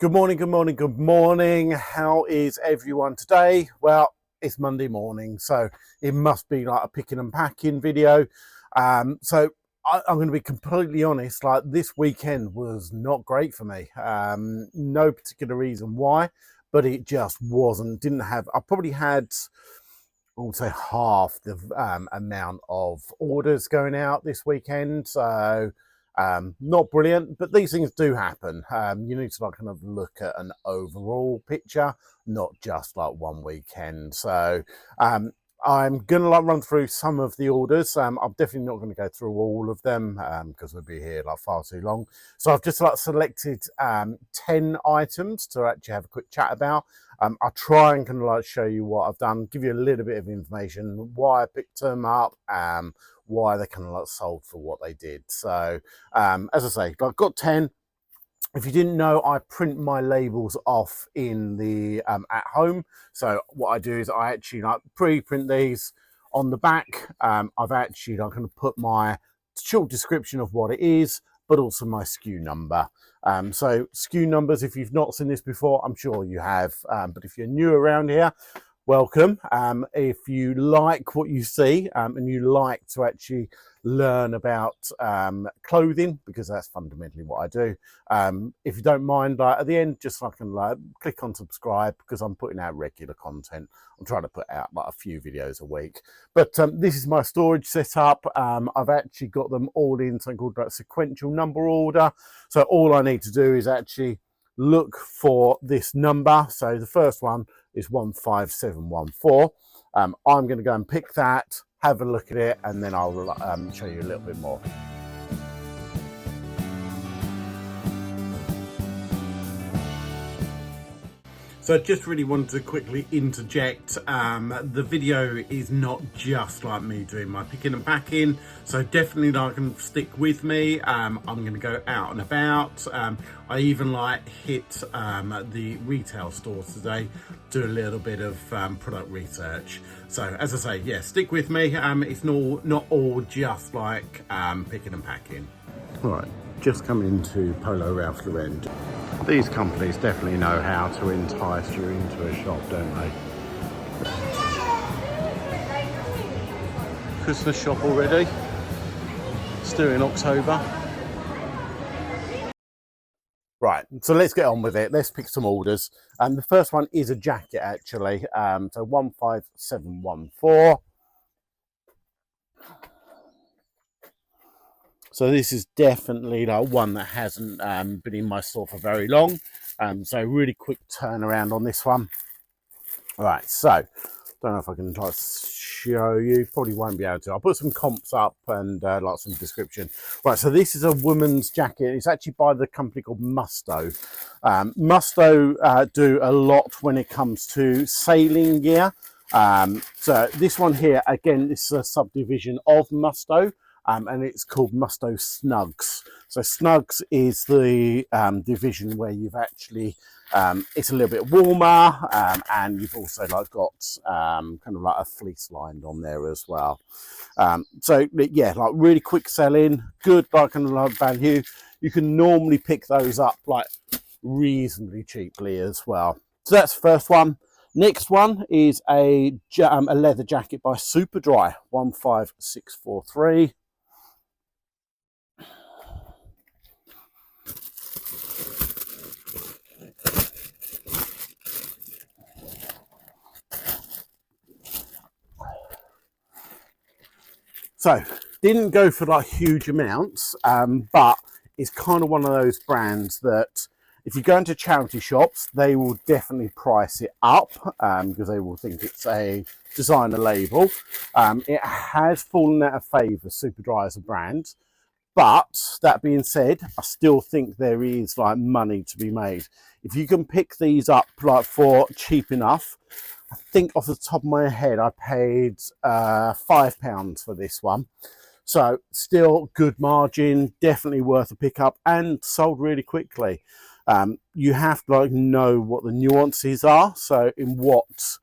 Good morning, good morning, good morning. How is everyone today? Well, it's Monday morning, so it must be like a picking and packing video. I'm going to be completely honest, like this weekend was not great for me. No particular reason why, but it just wasn't. I probably had, I would say, half the amount of orders going out this weekend. So not brilliant, but these things do happen. You need to like kind of look at an overall picture, not just like one weekend. So I'm gonna like run through some of the orders. I'm definitely not going to go through all of them because we'll be here like far too long. So I've just like selected 10 items to actually have a quick chat about. I'll try and kind of like show you what I've done, give you a little bit of information, why I picked them up, why they kind of like sold for what they did. So as I say, I've got 10. If you didn't know, I print my labels off in the at home. So what I do is I actually like pre-print these on the back. I've actually like kind of put my short description of what it is, but also my SKU number. So SKU numbers, if you've not seen this before, I'm sure you have. But if you're new around here, welcome. If you like what you see and you like to actually learn about clothing, because that's fundamentally what I do, if you don't mind, like at the end, just like click on subscribe, because I'm putting out regular content. I'm trying to put out like a few videos a week. But this is my storage setup. I've actually got them all in something called like sequential number order. So all I need to do is actually look for this number. So the first one is 15714. I'm going to go and pick that, have a look at it, and then I'll show you a little bit more. So I just really wanted to quickly interject. The video is not just like me doing my picking and packing, so definitely like stick with me. I'm going to go out and about. I even like hit the retail stores today, do a little bit of product research. So as I say, yeah, stick with me. It's not all just like picking and packing. All right, just coming into Polo Ralph Lauren. These companies definitely know how to entice you into a shop, don't they? Christmas shop already. Still in October. Right, so let's get on with it. Let's pick some orders. The first one is a jacket, actually. So 15714. So this is definitely like one that hasn't been in my store for very long. So really quick turnaround on this one. All right, so don't know if I can try to show you. Probably won't be able to. I'll put some comps up and like some description. Right, so this is a woman's jacket. It's actually by the company called Musto. Musto do a lot when it comes to sailing gear. So this one here, again, this is a subdivision of Musto. And it's called Musto Snugs. So Snugs is the division where you've actually, it's a little bit warmer, and you've also like got kind of like a fleece lined on there as well. So yeah, like really quick selling, good like kind of like value. You can normally pick those up like reasonably cheaply as well. So that's the first one. Next one is a leather jacket by Superdry, 15643. So didn't go for like huge amounts, but it's kind of one of those brands that if you go into charity shops, they will definitely price it up because they will think it's a designer label. It has fallen out of favour, Superdry as a brand. But that being said, I still think there is like money to be made. If you can pick these up like for cheap enough, I think off the top of my head, I paid £5 for this one. So still good margin, definitely worth a pickup, and sold really quickly. You have to like know what the nuances are. So in what,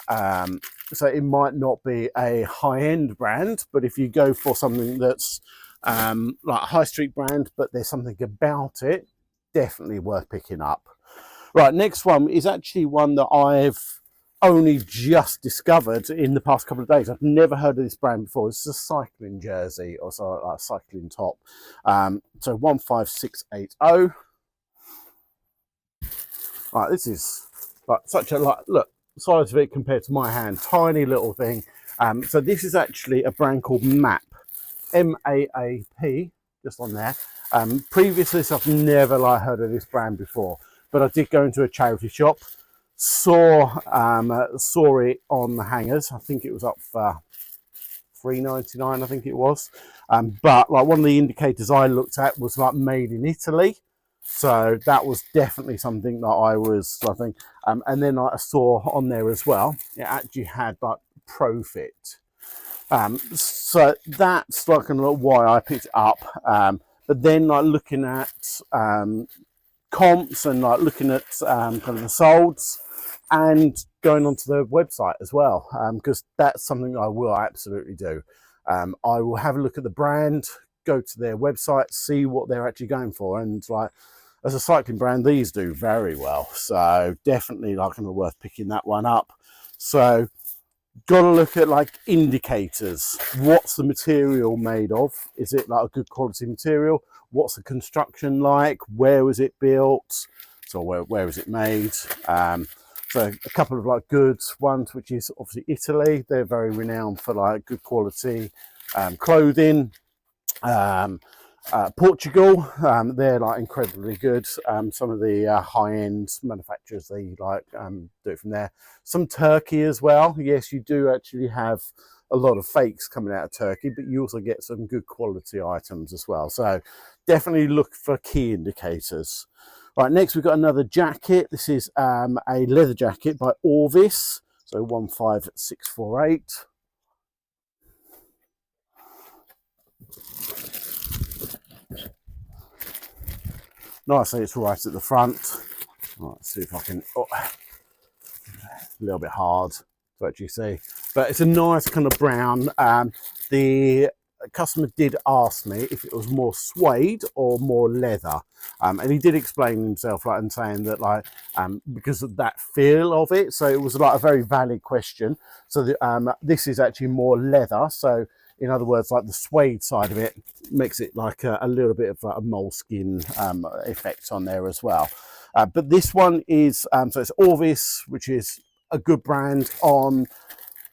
so it might not be a high-end brand, but if you go for something that's like a high street brand, but there's something about it, definitely worth picking up. Right, next one is actually one that I've only just discovered in the past couple of days. I've never heard of this brand before. This is a cycling jersey, or so, like a cycling top. So 15680. Right, this is like such a, like, look, the size of it compared to my hand, tiny little thing. So this is actually a brand called MAP, M-A-A-P, just on there. Previously, I've never like heard of this brand before, but I did go into a charity shop, saw it on the hangers. I think it was up for $3.99, I think it was. But like one of the indicators I looked at was like made in Italy. So that was definitely something that I was, I think, and then I saw on there as well, it actually had like Profit. So that's like why I picked it up. But then like looking at comps and like looking at kind of the solds and going onto their website as well, because that's something I will absolutely do. I will have a look at the brand, go to their website, see what they're actually going for, and like as a cycling brand, these do very well. So definitely like worth picking that one up. So got to look at like indicators. What's the material made of? Is it like a good quality material? What's the construction like? Where was it built? So where was it made? So a couple of like good ones, which is obviously Italy. They're very renowned for like good quality clothing. Portugal, they're like incredibly good. Some of the high-end manufacturers, they like do it from there. Some Turkey as well. Yes, you do actually have a lot of fakes coming out of Turkey, but you also get some good quality items as well. So definitely look for key indicators. Right, next we've got another jacket. This is a leather jacket by Orvis, so 15648. Nicely, it's right at the front. Right, let's see if I can. Oh, a little bit hard to actually see, but it's a nice kind of brown. The customer did ask me if it was more suede or more leather, and he did explain himself, like, and saying that like because of that feel of it. So it was like a very valid question. So this is actually more leather. So in other words, like the suede side of it makes it like a little bit of a moleskin effect on there as well. But this one is, so it's Orvis, which is a good brand on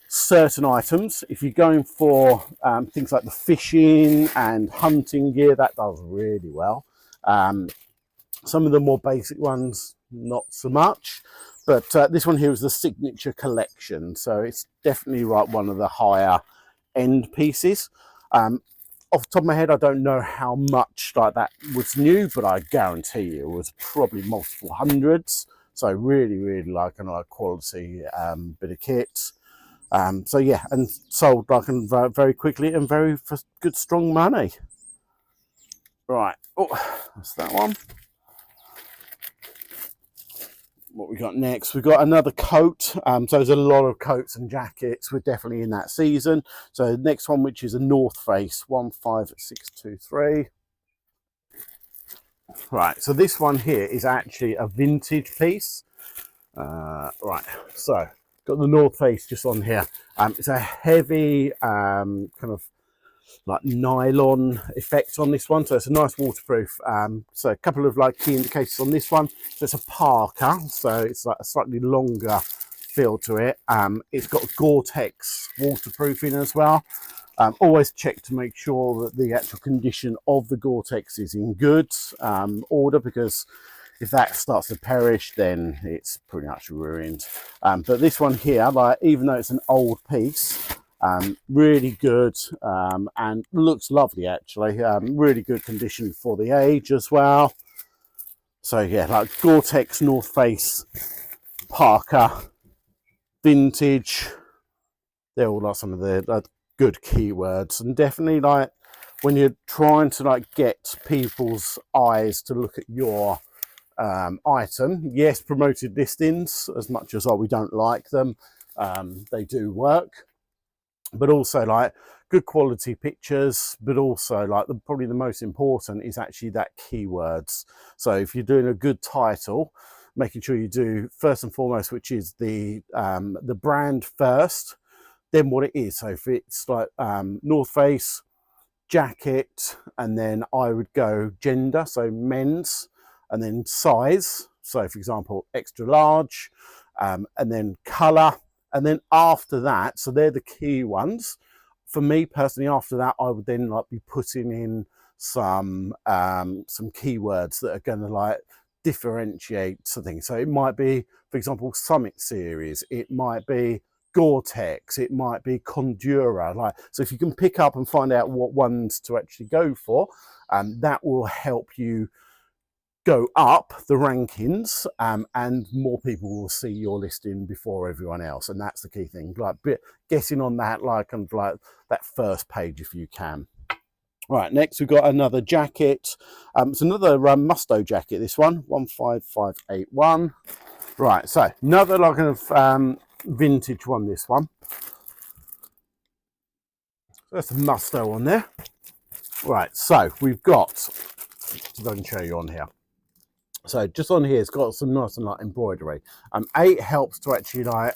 certain items. If you're going for things like the fishing and hunting gear, that does really well. Some of the more basic ones, not so much. But this one here is the signature collection. So it's definitely like one of the higher end pieces. Off the top of my head, I don't know how much like that was new, but I guarantee you it was probably multiple hundreds. So really, really like a quality bit of kit. So yeah, and sold like very quickly and very for good, strong money. Right, oh, that's that one. What we got next? We've got another coat. So there's a lot of coats and jackets. We're definitely in that season. So the next one, which is a North Face 15623. Right, so this one here is actually a vintage piece. Right, so got the North Face just on here. It's a heavy kind of like nylon effect on this one, so it's a nice waterproof. So a couple of like key indicators on this one. So it's a parka, so it's like a slightly longer feel to it. It's got Gore-Tex waterproofing as well. Always check to make sure that the actual condition of the Gore-Tex is in good order, because if that starts to perish, then it's pretty much ruined. But this one here, like, even though it's an old piece, really good and looks lovely actually. Really good condition for the age as well. So yeah, like Gore-Tex North Face parka, vintage. They're all like some of the good keywords, and definitely like when you're trying to like get people's eyes to look at your item. Yes, promoted listings, as much as we don't like them, they do work. But also like good quality pictures, but also like probably the most important is actually that keywords. So if you're doing a good title, making sure you do first and foremost, which is the brand first, then what it is. So if it's like North Face jacket, and then I would go gender, so men's, and then size, so for example extra large, and then color, and then after that, so they're the key ones for me personally. After that, I would then like be putting in some keywords that are going to like differentiate something. So it might be, for example, Summit Series, it might be Gore-Tex, it might be Condura. Like, so if you can pick up and find out what ones to actually go for, that will help you go up the rankings, and more people will see your listing before everyone else. And that's the key thing, like getting on that, like, and like that first page if you can. Right, next we've got another jacket. It's another Musto jacket, this one, 15581. Right, so another like kind of vintage one, this one. There's a Musto on there. Right, so we've got, if I can show you on here. So just on here, it's got some nice and light embroidery. It helps to actually like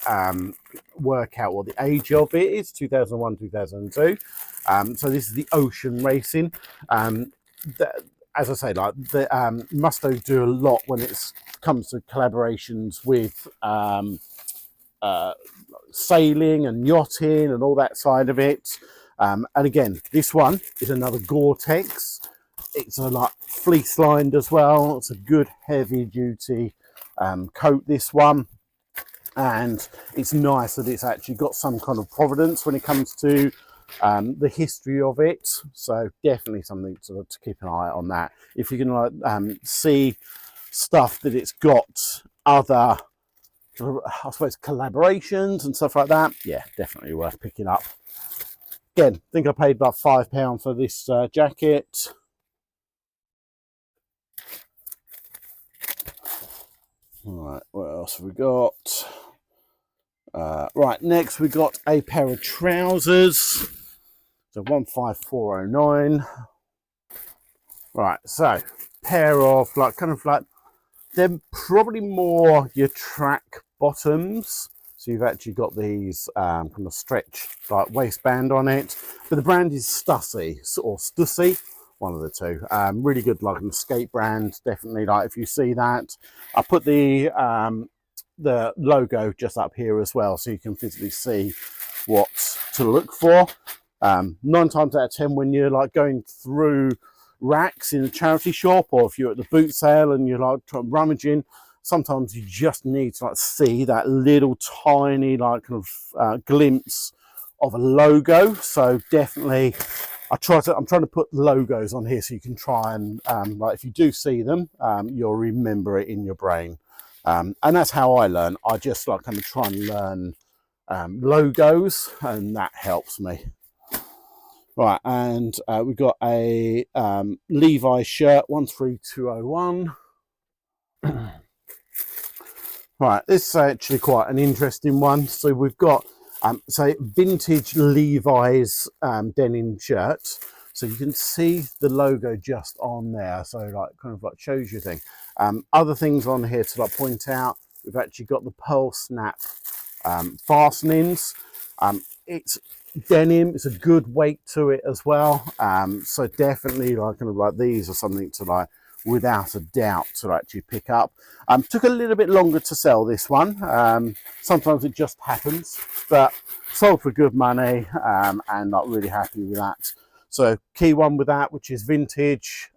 work out what the age of it is, 2001, 2002. So this is the Ocean Racing. As I say, like the Musto do a lot when it comes to collaborations with sailing and yachting and all that side of it. And again, this one is another Gore-Tex. It's a like fleece lined as well. It's a good heavy duty coat, this one, and it's nice that it's actually got some kind of provenance when it comes to the history of it. So definitely something to keep an eye on that. If you can like see stuff that it's got other, I suppose, collaborations and stuff like that, yeah, definitely worth picking up. Again, I think I paid about £5 for this jacket. Right, what else have we got? Right, next we got a pair of trousers. So 15409. Right, so pair of like kind of like, they're probably more your track bottoms. So you've actually got these kind of stretch like waistband on it, but the brand is Stussy or Stussy, one of the two. Really good, like an skate brand, definitely. Like if you see that, I put the logo just up here as well, so you can physically see what to look for. 9 times out of 10, when you're like going through racks in a charity shop, or if you're at the boot sale and you're like rummaging, sometimes you just need to like see that little tiny like kind of glimpse of a logo. So definitely I'm trying to put logos on here so you can try and like if you do see them, you'll remember it in your brain. And that's how I learn. I just like kind of try and learn logos, and that helps me. Right, and we've got a Levi's shirt, 13201. Right, this is actually quite an interesting one. So we've got so vintage Levi's denim shirt. So you can see the logo just on there. So like kind of like shows you thing. Other things on here to like point out, we've actually got the pearl snap fastenings. It's denim, it's a good weight to it as well. So definitely like kind of like these are something to like without a doubt to actually pick up. Took a little bit longer to sell this one. Sometimes it just happens, but sold for good money, and not really happy with that. So key one with that, which is vintage,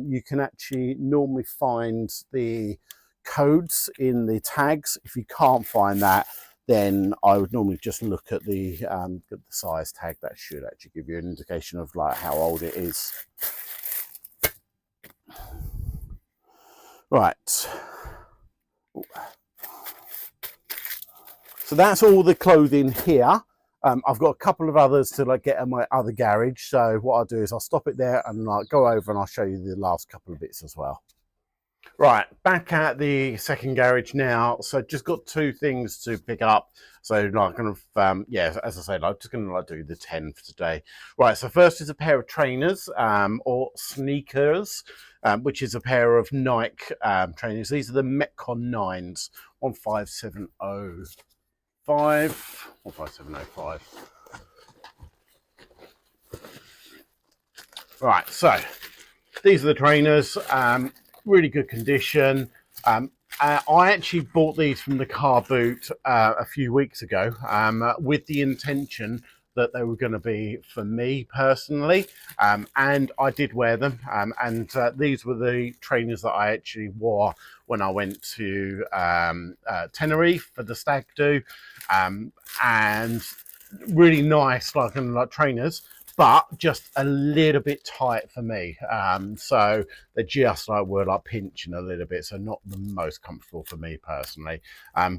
you can actually normally find the codes in the tags. If you can't find that, then I would normally just look at the size tag. That should actually give you an indication of like how old it is. Right. So that's all the clothing here. I've got a couple of others to like get in my other garage. So what I'll do is I'll stop it there and like go over and I'll show you the last couple of bits as well. Right, back at the second garage now. So just got two things to pick up. So like kind of yeah, as I said, I'm just gonna like do the 10 for today. Right, so first is a pair of trainers or sneakers, which is a pair of Nike trainers. These are the Metcon 9s, 15705. 15705. Right, so these are the trainers, really good condition. I actually bought these from the car boot a few weeks ago with the intention that they were going to be for me personally, and I did wear them, and these were the trainers that I actually wore when I went to Tenerife for the stag do, and really nice like trainers, but just a little bit tight for me. So they just like were like pinching a little bit, so not the most comfortable for me personally.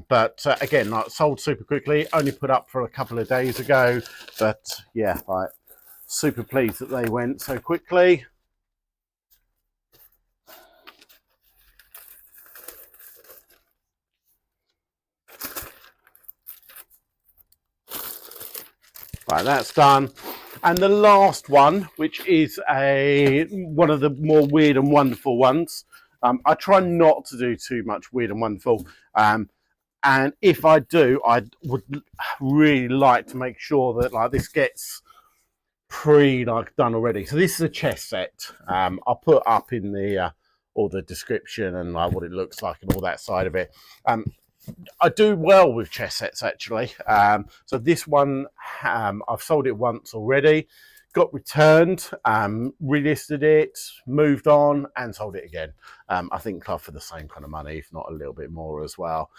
But again, like sold super quickly, only put up for a couple of days ago, but yeah, like super pleased that they went so quickly. Right, that's done. And the last one, which is one of the more weird and wonderful ones. I try not to do too much weird and wonderful. And if I do, I would really like to make sure that like this gets done already. So this is a chest set. I'll put up in the all the description and like what it looks like and all that side of it. I do well with chess sets actually. So this one, I've sold it once already, got returned, relisted it, moved on and sold it again. I think for the same kind of money, if not a little bit more as well.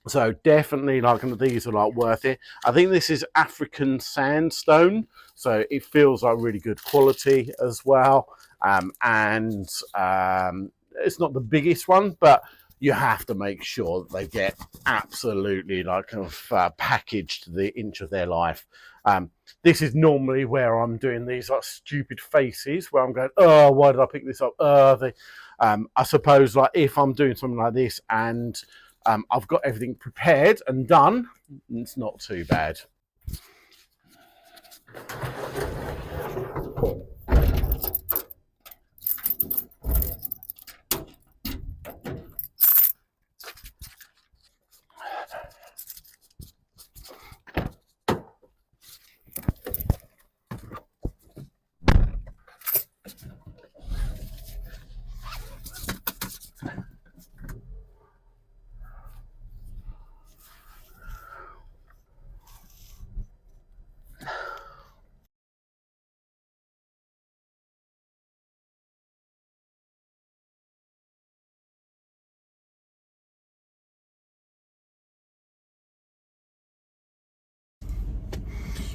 So definitely like these are like worth it. I think this is African sandstone, so it feels like really good quality as well. And it's not the biggest one, but you have to make sure that they get absolutely like packaged to the inch of their life. This is normally where I'm doing these like stupid faces where I'm going, oh, why did I pick this up? I suppose like if I'm doing something like this and I've got everything prepared and done, it's not too bad.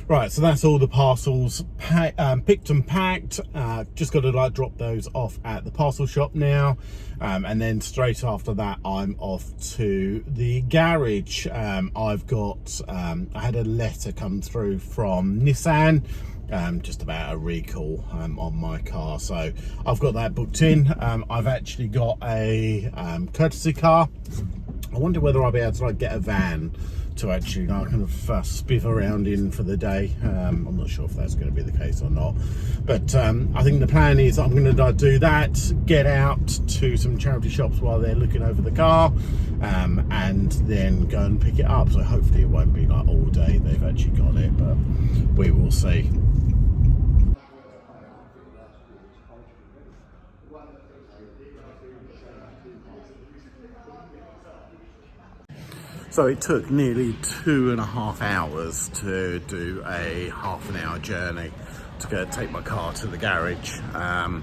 Right, so that's all the parcels picked and packed. Just got to like drop those off at the parcel shop now, and then straight after that I'm off to the garage. I've got I had a letter come through from Nissan just about a recall on my car, so I've got that booked in. I've actually got a courtesy car. I wonder whether I'll be able to like get a van to actually kind of spiff around in for the day. I'm not sure if that's going to be the case or not, but I think the plan is I'm going to do that, get out to some charity shops while they're looking over the car, and then go and pick it up. So hopefully it won't be like all day they've actually got it, but we will see. So it took nearly 2.5 hours to do a half-an-hour journey to take my car to the garage. I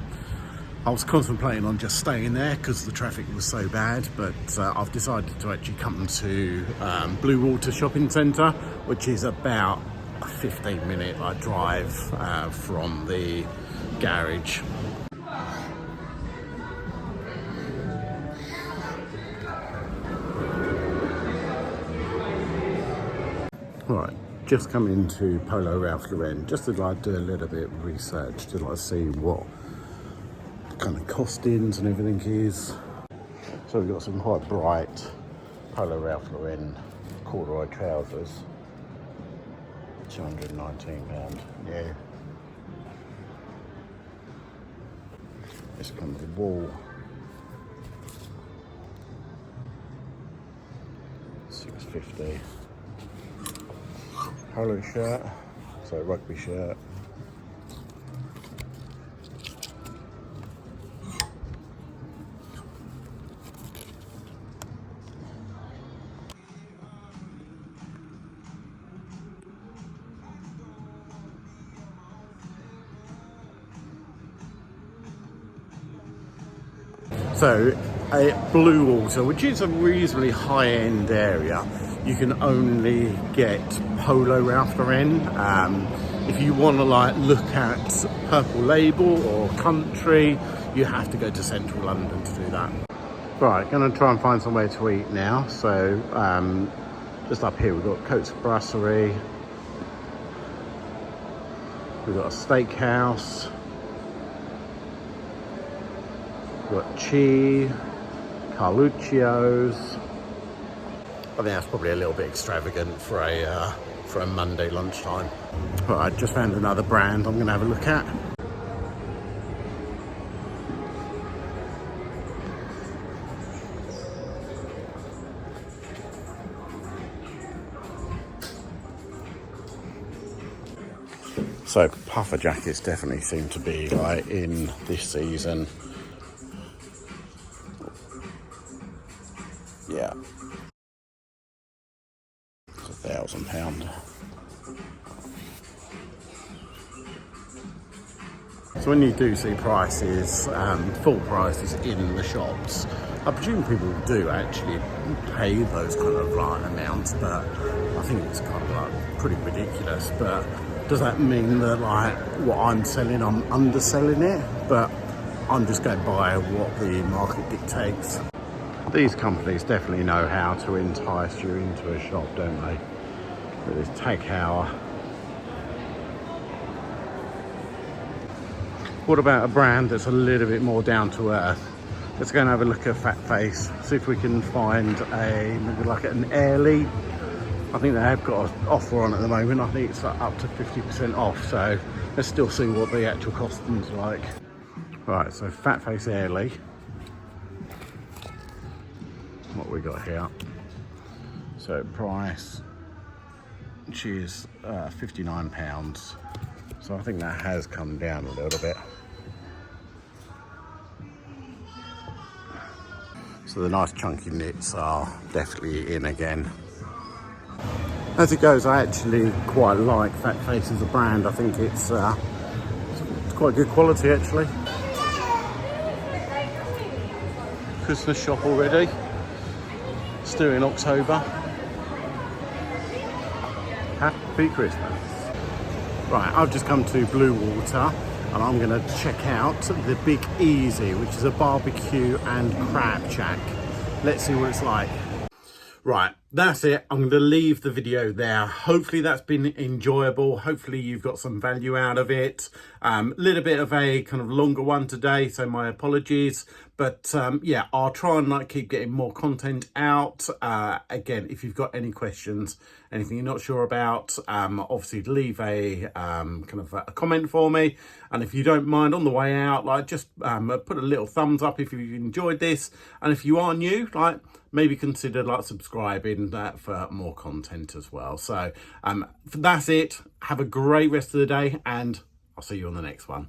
was contemplating on just staying there because the traffic was so bad, but I've decided to actually come to Bluewater shopping centre, which is about a 15-minute drive from the garage. Right, just come into Polo Ralph Lauren just to do a little bit of research to see what kind of costings and everything is. So we've got some quite bright Polo Ralph Lauren corduroy trousers. £219, yeah. This comes with wool. £6.50. Polo shirt, so rugby shirt. So at Bluewater, which is a reasonably high-end area, you can only get Polo Ralph Lauren. If you want to like look at Purple Label or Country, you have to go to central London to do that. Right, going to try and find somewhere to eat now. So just up here we've got Coats Brasserie, we've got a steakhouse, we've got Chi, Carluccio's. I think that's probably a little bit extravagant for a Monday lunchtime. Right, just found another brand I'm going to have a look at. So puffer jackets definitely seem to be like in this season. Yeah, it's £1,000. So when you do see prices, full prices in the shops, I presume people do actually pay those kind of like amounts, but I think it's kind of like pretty ridiculous. But does that mean that like what I'm selling, I'm underselling it? But I'm just going by what the market dictates. These companies definitely know how to entice you into a shop, don't they? With this tag hour. What about a brand that's a little bit more down to earth? Let's go and have a look at Fat Face. See if we can find maybe like an Airly. I think they have got an offer on at the moment. I think it's up to 50% off. So let's still see what the actual costing's like. Right, so Fat Face Airly. What we got here? So price, which is £59. So I think that has come down a little bit. So the nice chunky knits are definitely in again. As it goes, I actually quite like Fat Face as a brand. I think it's quite good quality actually. Christmas shop already. Still in October. Happy Christmas. Right, I've just come to Bluewater and I'm going to check out the Big Easy, which is a barbecue and crab shack. Let's see what it's like. Right, that's it. I'm going to leave the video there. Hopefully that's been enjoyable. Hopefully you've got some value out of it. Little bit of a kind of longer one today, so my apologies. But yeah, I'll try and like keep getting more content out. Again, if you've got any questions, anything you're not sure about, obviously leave a kind of a comment for me. And if you don't mind on the way out, like just put a little thumbs up if you enjoyed this. And if you are new, like maybe consider like subscribing for more content as well. So that's it. Have a great rest of the day and I'll see you on the next one.